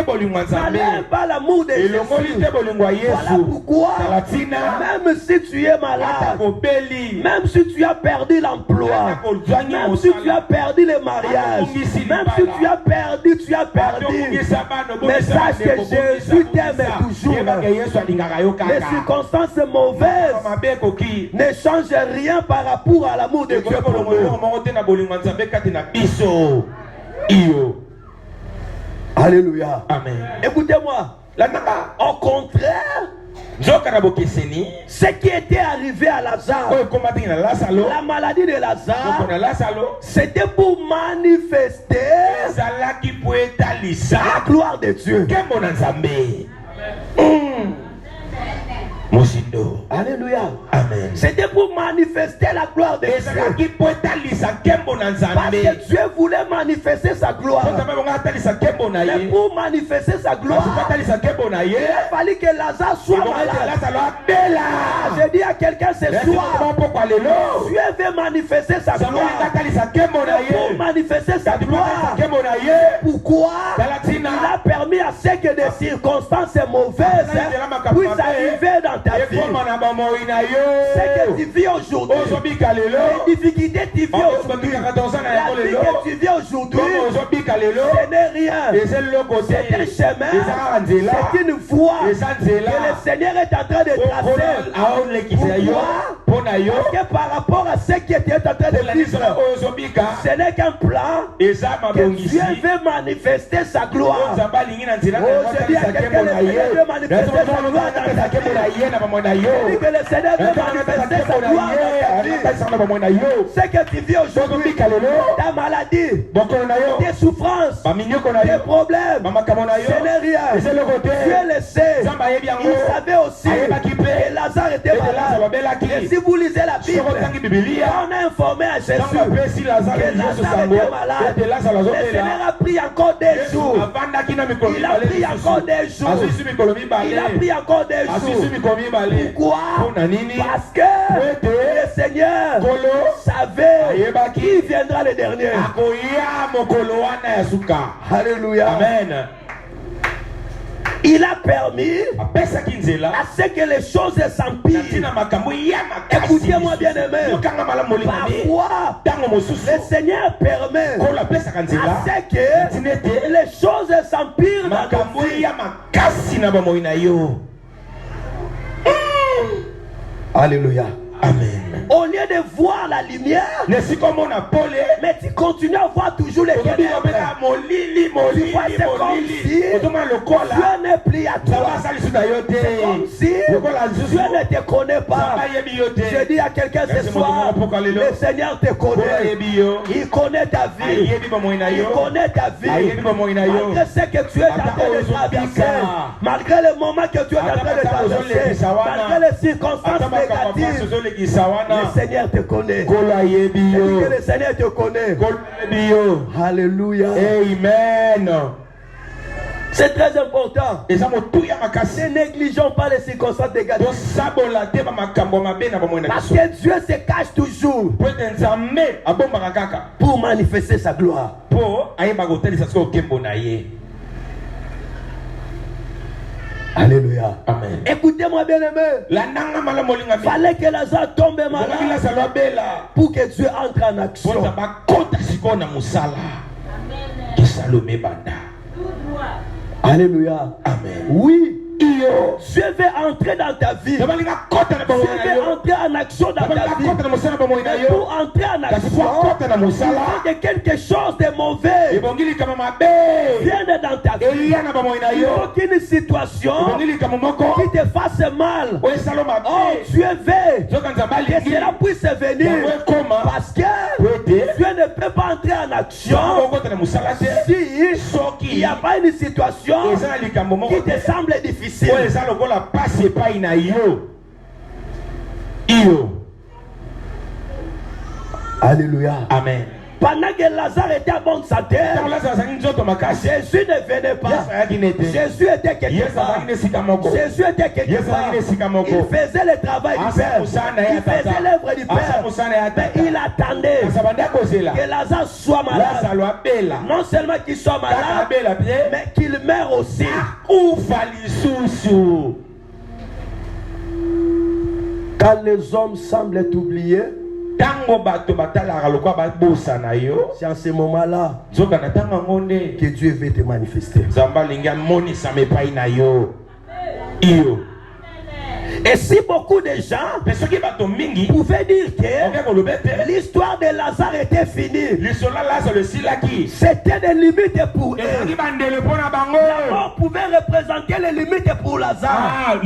n'enlève pas l'amour de Jésus. Voilà pourquoi, même si tu es malade, même si tu as perdu l'emploi, même si tu as perdu le mariage, même si tu as perdu, mais sache que Jésus t'aime toujours. Les circonstances mauvaises ne changent rien par rapport à l'amour de Dieu pour nous. Alléluia. Amen. Écoutez-moi. Au contraire, ce qui était arrivé à Lazare, la maladie de Lazare, c'était pour manifester la gloire de Dieu. Alléluia. Amen. C'était pour manifester la gloire de Dieu. Parce que Dieu voulait manifester sa gloire. Mais pour manifester sa gloire, il a fallu que Lazare soit malade. Je dis à quelqu'un ce soir, Dieu veut manifester sa gloire. Mais pour manifester sa gloire, pourquoi il a permis à ce que des circonstances mauvaises puissent arriver dans ta vie. C'est que tu vis aujourd'hui, les difficultés que tu vis aujourd'hui, la vie que tu vis aujourd'hui, ce n'est rien. C'est un chemin, c'est une voie que le Seigneur est en train de tracer. Pourquoi? Parce que par rapport à ce qui était en train de vivre, ce n'est qu'un plan que Dieu veut manifester sa gloire. Je dis à quelqu'un, le Seigneur veut manifester sa gloire dans ta vie. Il dit que le Seigneur veut manifester sa gloire dans ta vie. Ce que tu vis aujourd'hui, ta maladie, tes souffrances, tes problèmes, ce n'est rien. Dieu le sait. Il savait aussi que Lazare était malade. Et si vous lisez la Bible, on a informé à Jésus que Lazare était malade. Le Seigneur a pris encore des jours. Il a pris encore des jours. Il a pris encore des jours. Pourquoi? Parce que le Seigneur savait qui viendra le dernier. Alléluia. Amen. Il a permis à ce que les choses s'empirent. Écoutez-moi bien aimé. Parfois, le Seigneur permet à ce que les choses s'empirent dans ta vie. Alléluia. Amen. Au lieu de voir la lumière, mais tu continues à voir toujours les ténèbres. Tu vois, c'est comme si Dieu n'est plus à toi. C'est comme si Dieu ne te connaît pas. Je dis à quelqu'un ce soir, le Seigneur te connaît. Il connaît ta vie. Il connaît ta vie. Malgré ce que tu es en train de traverser, malgré le moment que tu es en train de traverser, malgré les circonstances négatives, le Seigneur te connaît. Je dis que le Seigneur te connaît. Alléluia. Amen. C'est très important. Ne négligeons pas les circonstances négatives. Parce que Dieu se cache toujours pour manifester sa gloire. Alléluia. Amen. Écoutez-moi bien aimé. Il fallait que Lazare tombe malade pour que Dieu entre en action. Alléluia. Amen. Oui. Dieu veut entrer dans ta vie. Dieu veut entrer en action dans ta vie. Mais pour entrer en action, il faut que quelque chose de mauvais vienne dans ta vie. Il faut qu'une situation qui te fasse mal. Oh, Dieu veut que cela puisse venir. Parce que Dieu ne peut pas entrer en action si il n'y a pas une situation qui te semble difficile. Alléluia. Amen. pendant que Lazare était en bonne santé, Jésus ne venait pas. Jésus était quelque part. Jésus était quelque part. Il faisait le travail du Père. Il faisait l'œuvre du Père. Mais il attendait que Lazare soit malade. Non seulement qu'il soit malade, mais qu'il meure aussi. Quand les hommes semblent t'oublier, c'est en ce moment-là que Dieu veut te manifester. Et si beaucoup de gens pouvaient dire que l'histoire de Lazare était finie, c'était des limites pour eux. La mort pouvait représenter les limites pour Lazare.